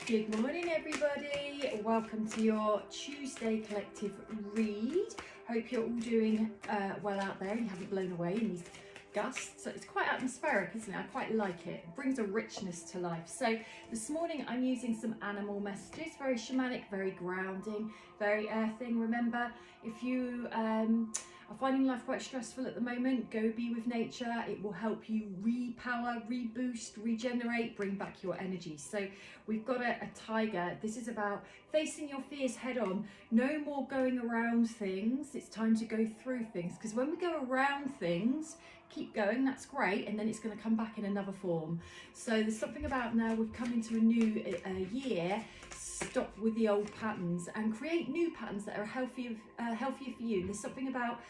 Good morning everybody, welcome to your Tuesday collective read. Hope you're all doing well out there and you haven't blown away in these gusts. So it's quite atmospheric, isn't it? I quite like it. It brings a richness to life. So this morning I'm using some animal messages, very shamanic, very grounding, very earthing. Remember, if you are finding life quite stressful at the moment, go be with nature. It will help you repower, reboost, regenerate, bring back your energy. So we've got a tiger. This is about facing your fears head on. No more going around things. It's time to go through things, because when we go around things, keep going, that's great, and then it's going to come back in another form. So there's something about now we've come into a new year, stop with the old patterns and create new patterns that are healthier for you. There's something about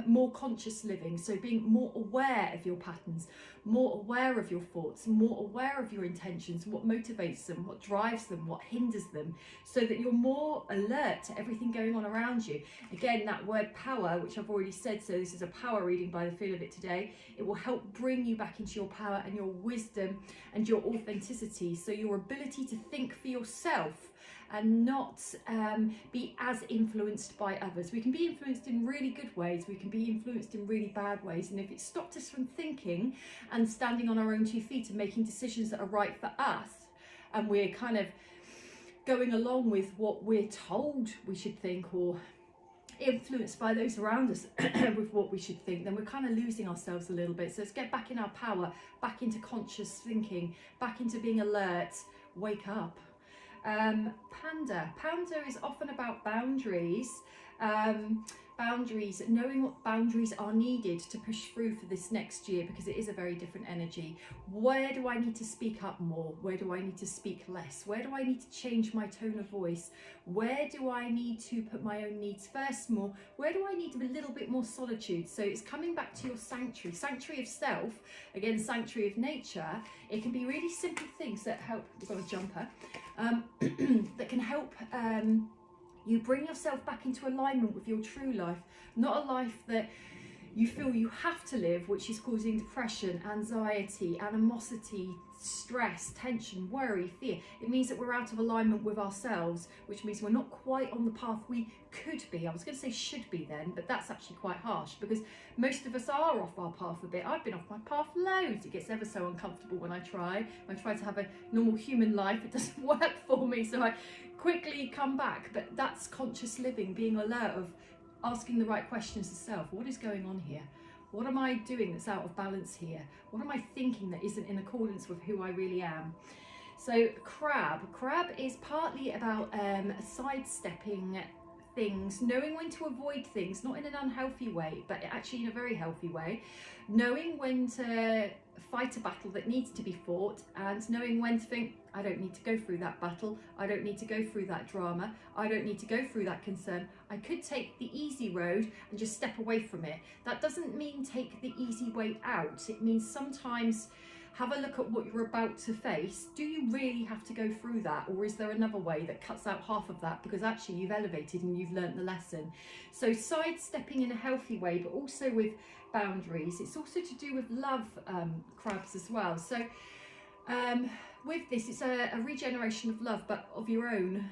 more conscious living, so being more aware of your patterns, more aware of your thoughts, more aware of your intentions, what motivates them, what drives them, what hinders them, so that you're more alert to everything going on around you. Again, that word power, which I've already said, so this is a power reading by the feel of it today. It will help bring you back into your power and your wisdom and your authenticity, so your ability to think for yourself and not be as influenced by others. We can be influenced in really good ways, we can be influenced in really bad ways, and if it stopped us from thinking and standing on our own 2 feet and making decisions that are right for us, and we're kind of going along with what we're told we should think, or influenced by those around us with what we should think, then we're kind of losing ourselves a little bit. So let's get back in our power, back into conscious thinking, back into being alert. Wake up. Panda is often about boundaries, knowing what boundaries are needed to push through for this next year, because it is a very different energy. Where do I need to speak up more? Where do I need to speak less? Where do I need to change my tone of voice? Where do I need to put my own needs first more? Where do I need a little bit more solitude? So it's coming back to your sanctuary of self, again, sanctuary of nature. It can be really simple things that help. We've got a jumper. That can help you bring yourself back into alignment with your true life, not a life that you feel you have to live, which is causing depression, anxiety, animosity, stress, tension, worry, fear. It means that we're out of alignment with ourselves, which means we're not quite on the path we could be. I was going to say should be then, but that's actually quite harsh, because most of us are off our path a bit. I've been off my path loads. It gets ever so uncomfortable when I try to have a normal human life. It doesn't work for me, so I quickly come back. But that's conscious living, being alert of asking the right questions to self. What is going on here? What am I doing that's out of balance here? What am I thinking that isn't in accordance with who I really am? So crab is partly about sidestepping things, knowing when to avoid things, not in an unhealthy way, but actually in a very healthy way, knowing when to fight a battle that needs to be fought, and knowing when to think, I don't need to go through that battle, I don't need to go through that drama, I don't need to go through that concern. I could take the easy road and just step away from it. That doesn't mean take the easy way out. It means sometimes have a look at what you're about to face. Do you really have to go through that, or is there another way that cuts out half of that, because actually you've elevated and you've learnt the lesson? So sidestepping in a healthy way, but also with boundaries. It's also to do with love, crabs, as well. So with this, it's a regeneration of love, but of your own,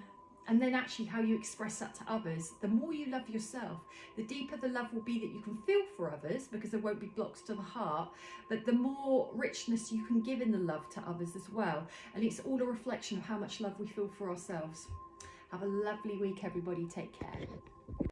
and then actually how you express that to others. The more you love yourself, the deeper the love will be that you can feel for others, because there won't be blocks to the heart, but the more richness you can give in the love to others as well. And it's all a reflection of how much love we feel for ourselves. Have a lovely week, everybody. Take care.